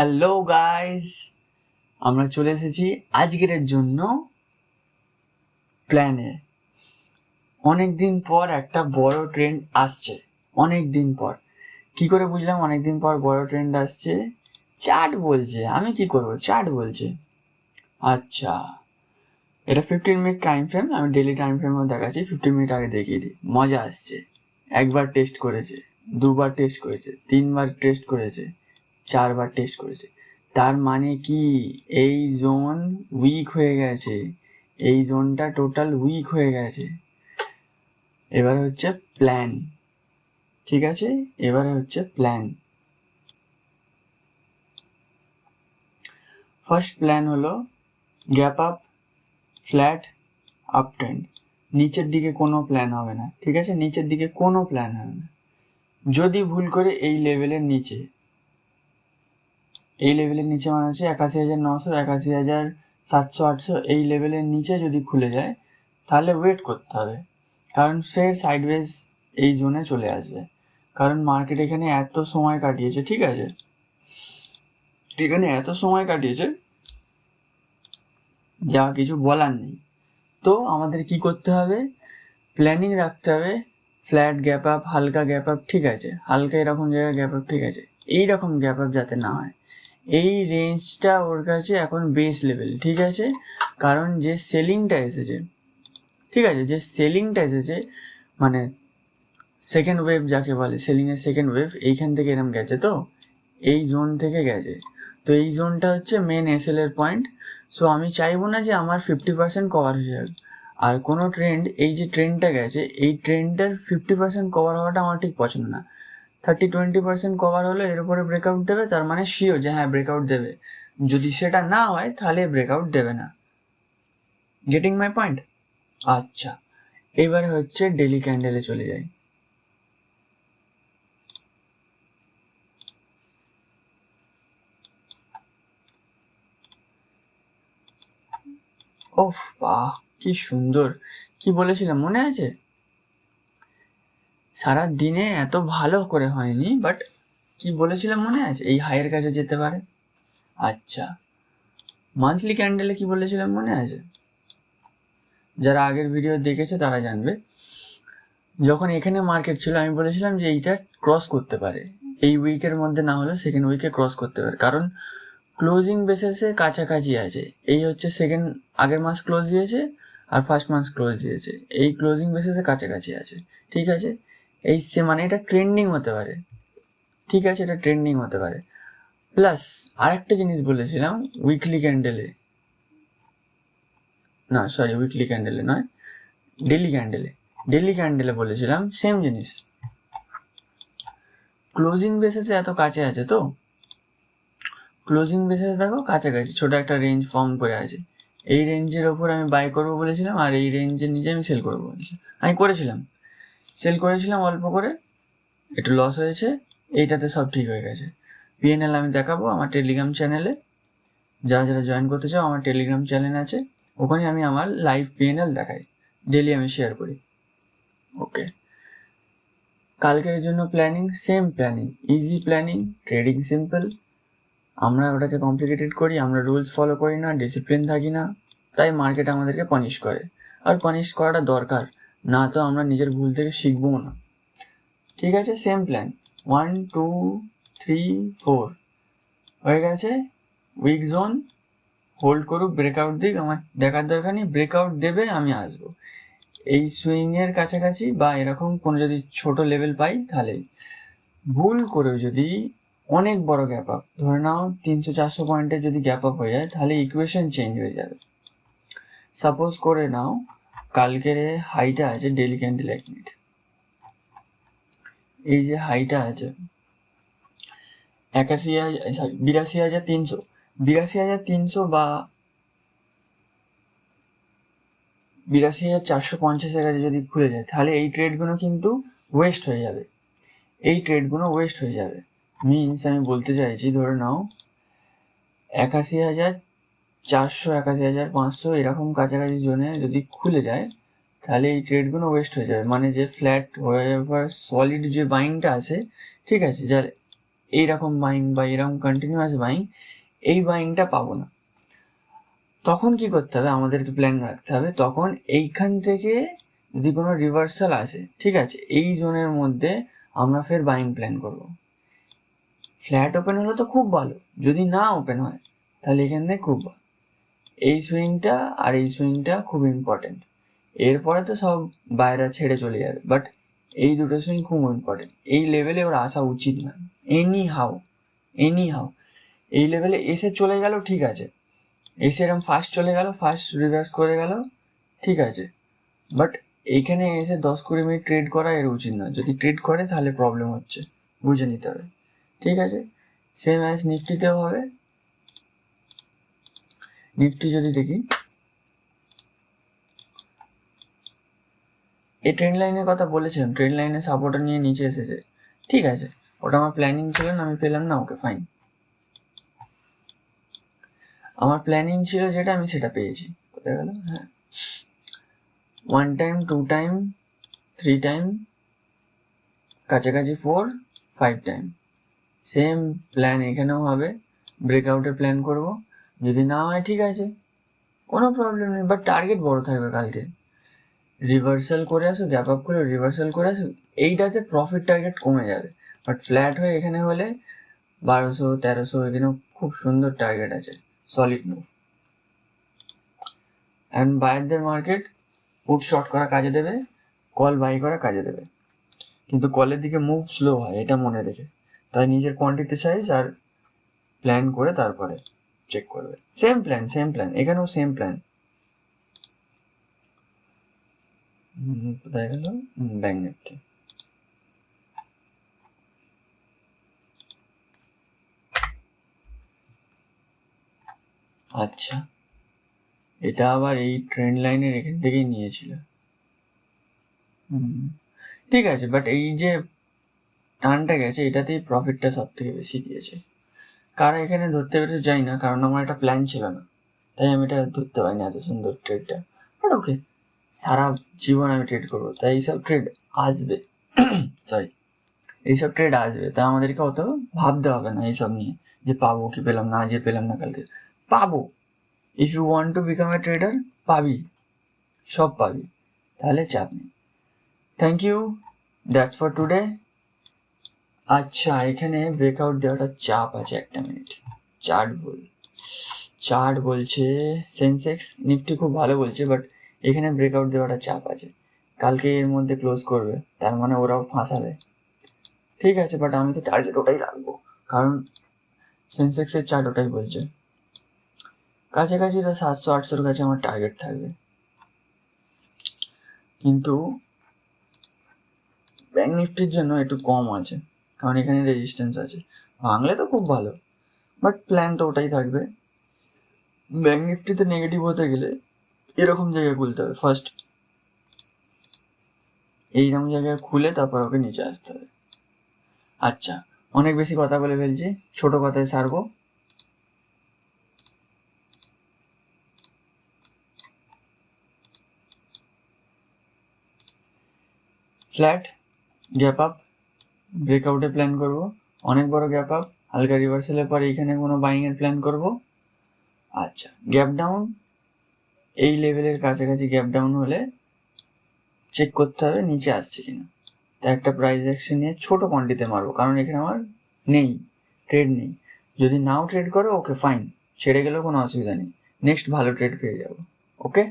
Hello guys, আমরা চলে এসেছি আজকের জন্য প্ল্যানে। অনেকদিন পর একটা বড় ট্রেন্ড আসছে। অনেকদিন পর কি করে বুঝলাম অনেকদিন পর বড় ট্রেন্ড আসছে? চার্ট বলছে। আমি কি করব, চার্ট বলছে। আচ্ছা, এটা 15 মিনিট টাইম ফ্রেম। আমি ডেলি টাইম ফ্রেমও দেখাচ্ছি। 15 মিনিট আগে দেখিয়ে দিই। মজা আসছে। একবার টেস্ট করেছে, দুবার টেস্ট করেছে, তিনবার টেস্ট করেছে, চারবার টেস্ট করেছে। তার মানে কি, এই জোন উইক হয়ে গেছে। এই জোনটা টোটাল উইক হয়ে গেছে। এবারে হচ্ছে প্ল্যান। ঠিক আছে, এবারে হচ্ছে প্ল্যান। ফার্স্ট প্ল্যান হলো gap up, flat, up trend. নিচের দিকে কোনো প্ল্যান হবে না। ঠিক আছে, নিচের দিকে কোনো প্ল্যান হবে না। যদি ভুল করে এই লেভেলের নিচে, এই লেভেলের নিচে মানে হচ্ছে 81,900, 81,700, 800, এই লেভেলের নিচে যদি খুলে যায় তাহলে ওয়েট করতে হবে। কারণ ফের সাইডওয়েজ এই জোনে চলে আসবে। কারণ মার্কেট এখানে এত সময় কাটিয়েছে। ঠিক আছে, এখানে এত সময় কাটিয়েছে যা কিছু বলার নেই। তো আমাদের কি করতে হবে? প্ল্যানিং রাখতে হবে। ফ্ল্যাট গ্যাপ আপ, হালকা গ্যাপ আপ, ঠিক আছে, হালকা এরকম জায়গায় গ্যাপ আপ, ঠিক আছে, এইরকম গ্যাপ আপ যাতে না হয়। এই রেঞ্জটা ওর কাছে এখন বেস লেভেল। ঠিক আছে, কারণ যে সেলিংটা এসেছে, ঠিক আছে, যে সেলিংটা এসেছে মানে সেকেন্ড ওয়েভ যাকে বলে, সেলিংয়ের সেকেন্ড ওয়েভ এইখান থেকে এরম গেছে। তো এই জোন থেকে গেছে। তো এই জোনটা হচ্ছে মেন এসএল এর পয়েন্ট। সো আমি চাইবো না যে আমার 50% কভার হয়ে যাবে। আর কোনো ট্রেন্ড, এই যে ট্রেন্ডটা গেছে, এই ট্রেন্ডের 50% কভার হওয়াটা আমার ঠিক পছন্দ না। 30-20% কভার হলে এর উপরে ব্রেকআউট দেবে, তার মানে শিওর যে হ্যাঁ ব্রেকআউট দেবে। যদি সেটা না হয় তাহলে ব্রেকআউট দেবে না। Getting my point? আচ্ছা, এবারে হচ্ছে ডেলি ক্যান্ডেলে চলে যাই। ওহ বাহ, কি সুন্দর! কি বলেছিলাম মনে আছে? সারা দিনে এত ভালো করে হয়নি, বাট কি বলেছিলাম মনে আছে? এই হাইয়ের কাছে যেতে পারে। আচ্ছা, মান্থলি ক্যান্ডেলে কি বলেছিলাম মনে আছে? যারা আগের ভিডিও দেখেছে তারা জানবে। যখন এখানে মার্কেট ছিল আমি বলেছিলাম যে এইটা ক্রস করতে পারে, এই উইকের মধ্যে না হলে সেকেন্ড উইকে ক্রস করতে পারে। কারণ ক্লোজিং বেসিসে কাছাকাছি আছে। এই হচ্ছে সেকেন্ড, আগের মাস ক্লোজ দিয়েছে আর ফার্স্ট মাস ক্লোজ দিয়েছে, এই ক্লোজিং বেসিসে কাছাকাছি আছে। ঠিক আছে, এই সে মানে এটা ট্রেন্ডিং হতে পারে। ঠিক আছে, এটা ট্রেন্ডিং হতে পারে। প্লাস আরেকটা জিনিস বলেছিলাম উইকলি ক্যান্ডেলে, না সরি উইকলি ক্যান্ডেলে নয়, ডেলি ক্যান্ডেলে। ডেলি ক্যান্ডেলে বলেছিলাম সেম জিনিস। ক্লোজিং বেসিসে এত কাছে আছে, তো ক্লোজিং বেসিসে দেখো কাছাকাছি ছোট একটা রেঞ্জ ফর্ম করে আছে। এই রেঞ্জের ওপর আমি বাই করবো বলেছিলাম, আর এই রেঞ্জের নিচে আমি সেল করবো বলেছিলাম। আমি করেছিলাম, সেল করেছিলাম অল্প করে, একটু লস হয়েছে। এইটাতে সব ঠিক হয়ে গেছে। পিএনএল আমি দেখাবো আমার টেলিগ্রাম চ্যানেলে। যারা যারা জয়েন করতে চাও আমার টেলিগ্রাম চ্যানেল আছে, ওখানে আমি আমার লাইভ পিএনএল দেখাই, ডেলি আমি শেয়ার করি। ওকে, কালকের জন্য planning same planning, easy planning, trading simple. আমরা ওটাকে কমপ্লিকেটেড করি, আমরা রুলস ফলো করি না, ডিসিপ্লিন থাকি না, তাই মার্কেট আমাদেরকে পানিশ করে। আর পানিশ করাটা দরকার, না তো আমরা নিজের ভুল থেকে শিখবো না। ঠিক আছে, সেম প্ল্যান, 1 2 3 4 হয়ে গেছে। উইক জোন হোল্ড করুক, ব্রেকআউট দিক, আমার দেখার দরকার নেই। ব্রেকআউট দেবে আমি আসবো এই সুইংয়ের কাছাকাছি, বা এরকম কোনো যদি ছোট লেভেল পাই তাহলে। ভুল করেও যদি অনেক বড় গ্যাপ আপ, ধরে নাও 300-400 পয়েন্টের যদি গ্যাপ আপ হয়ে যায় তাহলে ইকুয়েশন চেঞ্জ হয়ে যাবে। সাপোজ করে নাও কালকের হাইটা আছে ডেলি ক্যান্ডেল, 1 মিনিট, এই যে হাইটা আছে 82,300, 82,300 বা 82,450-এর কাছে যদি খুলে যায় তাহলে এই ট্রেডগুলো কিন্তু ওয়েস্ট হয়ে যাবে। এই ট্রেডগুলো ওয়েস্ট হয়ে যাবে মিনস আমি বলতে চাইছি, ধরে নাও 81,400, 81,500 এরকম কাছাকাছি জোনে যদি খুলে যায় তাহলে এই ট্রেডগুলো ওয়েস্ট হয়ে যাবে। মানে যে ফ্ল্যাট হয়ে যাওয়ার সলিড যে বাইংটা আছে, ঠিক আছে, যার এইরকম বাইং বা এরকম কন্টিনিউয়াস বাইং, এই বাইংটা পাবো না। তখন কি করতে হবে, আমাদেরকে প্ল্যান রাখতে হবে। তখন এইখান থেকে যদি কোনো রিভার্সাল আসে, ঠিক আছে, এই জোনের মধ্যে আমরা ফের বাইং প্ল্যান করব। ফ্ল্যাট ওপেন হলে তো খুব ভালো, যদি না ওপেন হয় তাহলে এখান থেকে খুব ভালো। এই সুইংটা আর এই সুইংটা খুব ইম্পর্টেন্ট। এরপরে তো সব বাইরে ছেড়ে চলে যাবে, বাট এই দুটো সুইং খুব ইম্পর্টেন্ট। এই লেভেলে ওরা আসা উচিত না, এনি হাউ। এই লেভেলে এসে চলে গেল, ঠিক আছে, এসে এরকম ফার্স্ট চলে গেল, ফার্স্ট রিভার্স করে গেল, ঠিক আছে, বাট এইখানে এসে 10-20 মিনিট ট্রেড করা এর উচিত না। যদি ট্রেড করে তাহলে প্রবলেম হচ্ছে, বুঝে নিতে হবে, ঠিক আছে। সেম অ্যাজ নিফটিতেও হবে। নিফটি যদি দেখি, এই ট্রেন্ড লাইনের কথা বলেছিলাম, ট্রেন্ড লাইনের সাপোর্টার নিয়ে নিচে এসেছে, ঠিক আছে, ওটা আমার প্ল্যানিং ছিল না, আমি পেলাম না, ওকে ফাইন। আমার প্ল্যানিং ছিল যেটা, আমি সেটা পেয়েছি। কোথায় গেল? হ্যাঁ, 1 টাইম, 2 টাইম, 3 টাইম, কাছাকাছি 4, 5 টাইম। সেম প্ল্যান এখানেও হবে, ব্রেকআউটের প্ল্যান করব। যদি না হয় ঠিক আছে, কোনো প্রবলেম নেই, বাট টার্গেট বড় থাকবে কালকে। রিভার্সাল করে আসো, গ্যাপ আপ করে রিভার্সাল করে আসো, এইটাতে প্রফিট টার্গেট কমে যাবে। বাট ফ্ল্যাট হয়ে এখানে হলে 1200, 1300, এখানেও খুব সুন্দর টার্গেট আছে, সলিড মুভ। অ্যান্ড বায়ারদের মার্কেট পুট শর্ট করা কাজে দেবে, কল বাই করা কাজে দেবে, কিন্তু কলের দিকে মুভ স্লো হয়, এটা মনে রেখে। তাই নিজের কোয়ান্টিটি সাইজ আর প্ল্যান করে তারপরে চেক করবে। সেম প্ল্যান, এখানেও সেম প্ল্যান। কোথায় গেল? Bank Nifty. আচ্ছা, এটা আবার এই ট্রেন্ড লাইনের এখান থেকেই নিয়েছিল, ঠিক আছে, বাট এই যে টানটা গেছে, এটাতেই প্রফিটটা সব থেকে বেশি দিয়েছে। কারা এখানে ধরতে পেরেছে যাই না, কারণ আমার একটা প্ল্যান ছিল না, তাই আমি এটা ধরতে পারিনি এত সুন্দর ট্রেডটা। বাট ওকে, সারা জীবন আমি ট্রেড করবো, তাই এইসব ট্রেড আসবে। সরি, এইসব ট্রেড আসবে, তাই আমাদেরকে অত ভাবতে হবে না এইসব নিয়ে, যে পাবো কি পেলাম না, যে পেলাম না কালকে পাবো। If you want to become a trader, পাবি, সব পাবি, তাহলে চাপ নেই। Thank you, that's for today. আচ্ছা, এখানে ব্রেকআউট দেওয়াটা চাপ আছে, একটা মিনিট। চার্ট বলছে সেন্সেক্স নিফটি খুব ভালো বলছে, বাট এখানে ব্রেকআউট দেওয়াটা চাপ আছে, কালকে এর মধ্যে ক্লোজ করবে, তার মানে ওরাও ফাঁসাবে, ঠিক আছে, বাট আমি তো টার্গেট ওটাই রাখবো, কারণ সেন্সেক্সের চার্ট ওটাই বলছে। কাছাকাছি তো 700-800 কাছে আমার টার্গেট থাকবে, কিন্তু ব্যাংক নিফটির জন্য একটু কম আছে, কারণ এখানে রেজিস্ট্যান্স আছে। ভাঙলে তো খুব ভালো, বাট প্ল্যান তো ওটাই থাকবে। ব্যাংক নিফটিতে নেগেটিভ হতে গেলে এরকম জায়গায় খুলতে হবে, ফার্স্ট এইরকম জায়গায় খুলে তারপর ওকে নিচে আসতে হবে। আচ্ছা, অনেক বেশি কথা বলে ফেলছি, ছোট কথায় সারবো। ফ্ল্যাট, গ্যাপ আপ, ব্রেকআউটের প্ল্যান করব, অনেক বড় গ্যাপ আপ, হালকা রিভার্সালের পরে এইখানে কোনো বাইংয়ের প্ল্যান করব। আচ্ছা, গ্যাপ ডাউন, এই লেভেলের কাছাকাছি গ্যাপ ডাউন হলে চেক করতে হবে নিচে আসছে কিনা, তা একটা প্রাইস অ্যাকশন নিয়ে ছোট কোয়ান্টিতে মারবো, কারণ এখানে আমার নেই, ট্রেড নেই। যদি নাও ট্রেড করো, ওকে ফাইন, ছেড়ে গেলেও কোনো অসুবিধা নেই, নেক্সট ভালো ট্রেড পেয়ে যাবো। ওকে,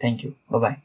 থ্যাংক ইউ, বাই বাই।